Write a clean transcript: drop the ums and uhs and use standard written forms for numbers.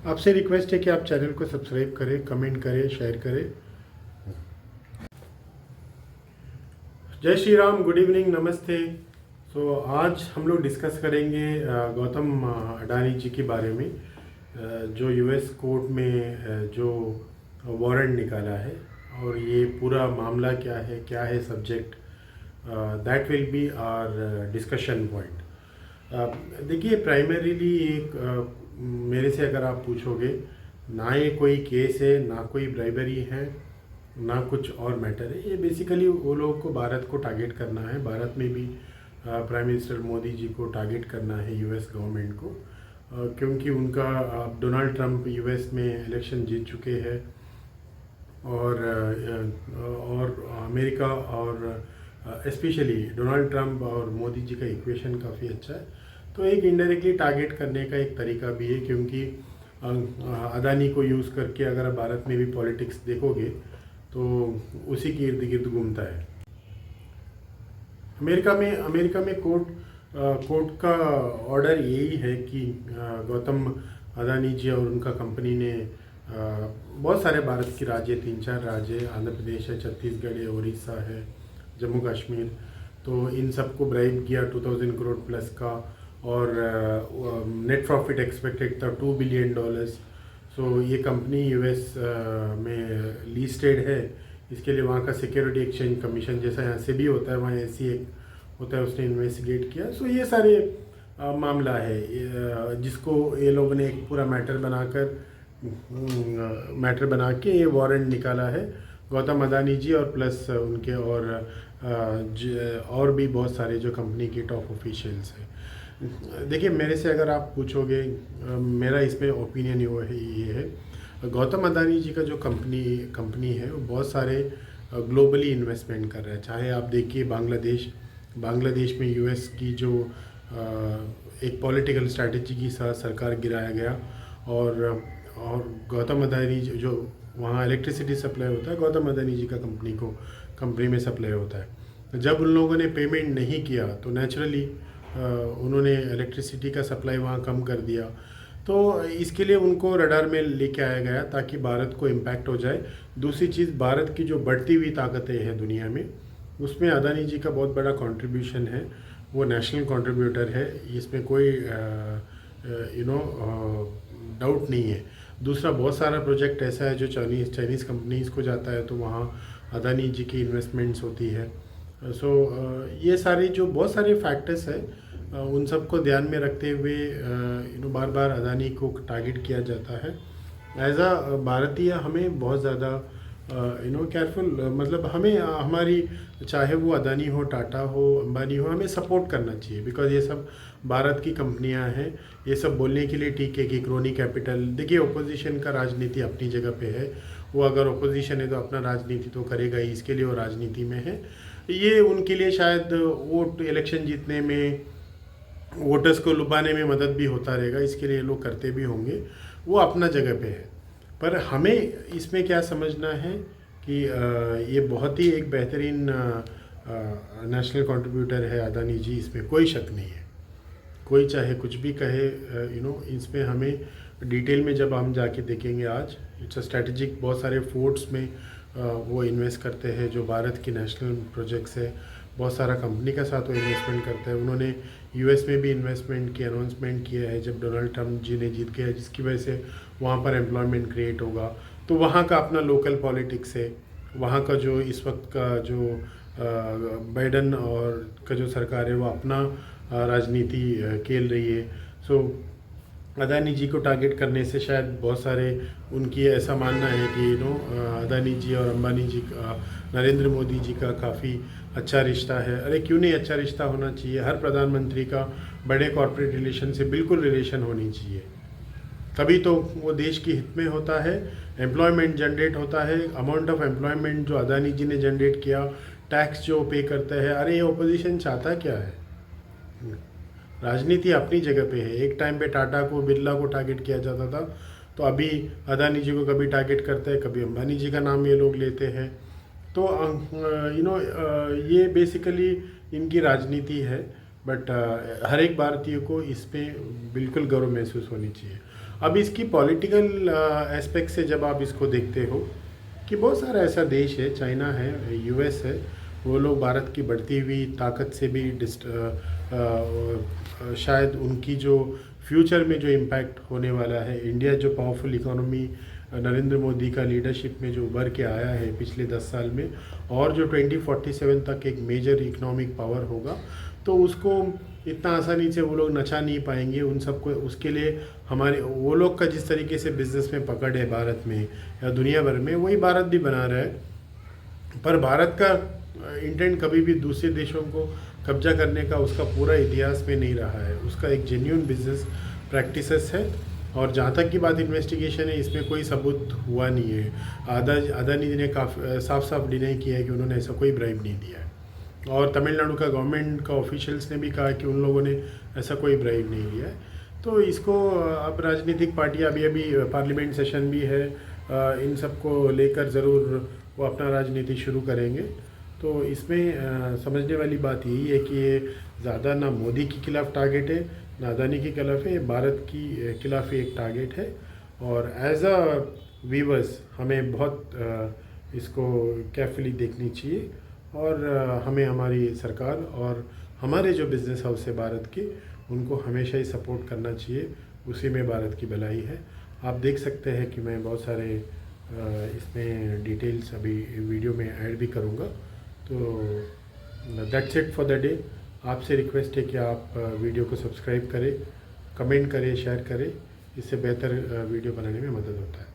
आपसे रिक्वेस्ट है कि आप चैनल को सब्सक्राइब करें, कमेंट करें, शेयर करें। जय श्री राम, गुड इवनिंग, नमस्ते। आज हम लोग डिस्कस करेंगे गौतम अडानी जी के बारे में, जो यूएस कोर्ट में जो वारंट निकाला है और ये पूरा मामला क्या है subject, that will be our discussion point. देखिए, प्राइमरीली मेरे से अगर आप पूछोगे, ना ये कोई केस है, ना कोई ब्राइबरी है, ना कुछ और मैटर है। ये बेसिकली वो लोगों को भारत को टारगेट करना है। भारत में भी प्राइम मिनिस्टर मोदी जी को टारगेट करना है, यूएस गवर्नमेंट को, क्योंकि उनका डोनाल्ड ट्रंप यूएस में इलेक्शन जीत चुके हैं और अमेरिका और स्पेशली डोनाल्ड ट्रंप और मोदी जी का इक्वेशन काफ़ी अच्छा है। तो एक इनडायरेक्टली टारगेट करने का एक तरीका भी है, क्योंकि अदानी को यूज़ करके अगर आप भारत में भी पॉलिटिक्स देखोगे तो उसी के इर्द गिर्द घूमता है। अमेरिका में कोर्ट का ऑर्डर यही है कि गौतम अदानी जी और उनका कंपनी ने बहुत सारे भारत के राज्य, 3-4 राज्य, आंध्र प्रदेश है, छत्तीसगढ़ है, उड़ीसा है, जम्मू कश्मीर, तो इन सबको ब्राइब किया 2000 करोड़ प्लस का, और नेट प्रॉफिट एक्सपेक्टेड था $2 बिलियन। सो ये कंपनी यूएस में लिस्टेड है। इसके लिए वहाँ का सिक्योरिटी एक्सचेंज कमीशन, जैसा यहाँ से भी होता है, वहाँ ऐसी एक होता है, उसने इन्वेस्टिगेट किया। सो ये सारे मामला है जिसको ये लोगों ने एक पूरा मैटर बना के ये वारंट निकाला है गौतम अदानी जी और प्लस उनके और भी बहुत सारे जो कंपनी के टॉप ऑफिशियल्स हैं। देखिए, मेरे से अगर आप पूछोगे, मेरा इसमें ओपिनियन ये है, गौतम अदानी जी का जो कंपनी है वो बहुत सारे ग्लोबली इन्वेस्टमेंट कर रहा है। चाहे आप देखिए बांग्लादेश में यूएस की जो एक पॉलिटिकल स्ट्रैटेजी की साथ सरकार गिराया गया, और गौतम अदानी जो वहाँ इलेक्ट्रिसिटी सप्लाई होता है, गौतम अदानी जी का कंपनी में सप्लाई होता है। जब उन लोगों ने पेमेंट नहीं किया तो नेचुरली उन्होंने इलेक्ट्रिसिटी का सप्लाई वहाँ कम कर दिया। तो इसके लिए उनको रडार में लेके आया गया ताकि भारत को इम्पैक्ट हो जाए। दूसरी चीज़, भारत की जो बढ़ती हुई ताकतें हैं दुनिया में, उसमें अदानी जी का बहुत बड़ा कंट्रीब्यूशन है। वो नेशनल कंट्रीब्यूटर है, इसमें कोई डाउट नहीं है। दूसरा, बहुत सारा प्रोजेक्ट ऐसा है जो चाइनीज़ कंपनीज़ को जाता है, तो वहाँ अदानी जी की इन्वेस्टमेंट्स होती है। ये सारे जो बहुत सारे फैक्टर्स हैं, उन सबको ध्यान में रखते हुए बार बार अदानी को टारगेट किया जाता है। एज अ भारतीय हमें बहुत ज़्यादा केयरफुल, मतलब हमें हमारी, चाहे वो अदानी हो, टाटा हो, अंबानी हो, हमें सपोर्ट करना चाहिए, बिकॉज ये सब भारत की कंपनियां हैं। ये सब बोलने के लिए ठीक है कि क्रोनी कैपिटल, देखिए ओपोजिशन का राजनीति अपनी जगह पे है। वो अगर ओपोजिशन है तो अपना राजनीति तो करेगा ही, इसके लिए वो राजनीति में है। ये उनके लिए शायद वोट इलेक्शन जीतने में, वोटर्स को लुभाने में मदद भी होता रहेगा, इसके लिए लोग करते भी होंगे, वो अपना जगह पे है। पर हमें इसमें क्या समझना है कि ये बहुत ही एक बेहतरीन नेशनल कंट्रीब्यूटर है अदानी जी, इसमें कोई शक नहीं है। कोई चाहे कुछ भी कहे, इसमें हमें डिटेल में जब हम जाके देखेंगे, आज इट्स अ स्ट्रेटेजिक, बहुत सारे फोर्ट्स में वो इन्वेस्ट करते हैं जो भारत की नेशनल प्रोजेक्ट्स है। बहुत सारा कंपनी के साथ वो इन्वेस्टमेंट करते हैं। उन्होंने यूएस में भी इन्वेस्टमेंट की अनाउंसमेंट किया है जब डोनाल्ड ट्रंप जी ने जीत गया, जिसकी वजह से वहाँ पर एम्प्लॉयमेंट क्रिएट होगा। तो वहाँ का अपना लोकल पॉलिटिक्स है, वहाँ का जो इस वक्त का जो बाइडन और का जो सरकार है वो अपना राजनीति खेल रही है। सो अदानी जी को टारगेट करने से शायद बहुत सारे, उनकी ऐसा मानना है कि अदानी जी और अंबानी जी का, नरेंद्र मोदी जी का काफ़ी अच्छा रिश्ता है। अरे क्यों नहीं अच्छा रिश्ता होना चाहिए? हर प्रधानमंत्री का बड़े कॉर्पोरेट रिलेशन से बिल्कुल रिलेशन होनी चाहिए, तभी तो वो देश के हित में होता है, एम्प्लॉयमेंट जनरेट होता है। अमाउंट ऑफ एम्प्लॉयमेंट जो अदानी जी ने जनरेट किया, टैक्स जो पे करता है, अरे ये ओपोजिशन चाहता क्या है? राजनीति अपनी जगह पे है। एक टाइम पे टाटा को, बिरला को टारगेट किया जाता था, तो अभी अदानी जी को कभी टारगेट करते हैं, कभी अंबानी जी का नाम ये लोग लेते हैं। तो ये बेसिकली इनकी राजनीति है। बट हर एक भारतीय को इस पे बिल्कुल गर्व महसूस होनी चाहिए। अब इसकी पॉलिटिकल एस्पेक्ट से जब आप इसको देखते हो कि बहुत सारा ऐसा देश है, चाइना है, यूएस है, वो लोग भारत की बढ़ती हुई ताकत से भी शायद उनकी जो फ्यूचर में जो इम्पैक्ट होने वाला है, इंडिया जो पावरफुल इकोनॉमी नरेंद्र मोदी का लीडरशिप में जो उभर के आया है पिछले 10 साल में, और जो 2047 तक एक मेजर इकोनॉमिक पावर होगा, तो उसको इतना आसानी से वो लोग नचा नहीं पाएंगे। उन सबको उसके लिए हमारे वो लोग का जिस तरीके से बिजनेस में पकड़ है भारत में या दुनिया भर में, वही भारत भी बना रहा है। पर भारत का इंटेंट कभी भी दूसरे देशों को कब्जा करने का उसका पूरा इतिहास में नहीं रहा है। उसका एक जेन्युइन बिजनेस प्रैक्टिसेस है। और जहाँ तक की बात इन्वेस्टिगेशन है, इसमें कोई सबूत हुआ नहीं है। अदानी जी ने काफ़ी साफ साफ डिनाई किया है कि उन्होंने ऐसा कोई ब्राइब नहीं दिया है। और तमिलनाडु का गवर्नमेंट का ऑफिशियल्स ने भी कहा कि उन लोगों ने ऐसा कोई ब्राइब नहीं लिया है। तो इसको अब राजनीतिक पार्टियां अभी अभी पार्लियामेंट सेशन भी है, इन सबको लेकर ज़रूर वो अपना राजनीति शुरू करेंगे। तो इसमें समझने वाली बात यही है कि ये ज़्यादा ना मोदी के खिलाफ टारगेट है, ना अदानी के खिलाफ है, भारत की खिलाफ ही एक टारगेट है। और एज अ वीवर्स हमें बहुत इसको केयरफुली देखनी चाहिए। और हमें हमारी सरकार और हमारे जो बिज़नेस हाउस है भारत के, उनको हमेशा ही सपोर्ट करना चाहिए। उसी में भारत की भलाई है। आप देख सकते हैं कि मैं बहुत सारे इसमें डिटेल्स अभी वीडियो में ऐड भी करूँगा। तो that's it for the day. आपसे रिक्वेस्ट है कि आप वीडियो को सब्सक्राइब करें, कमेंट करें, शेयर करें। इससे बेहतर वीडियो बनाने में मदद होता है।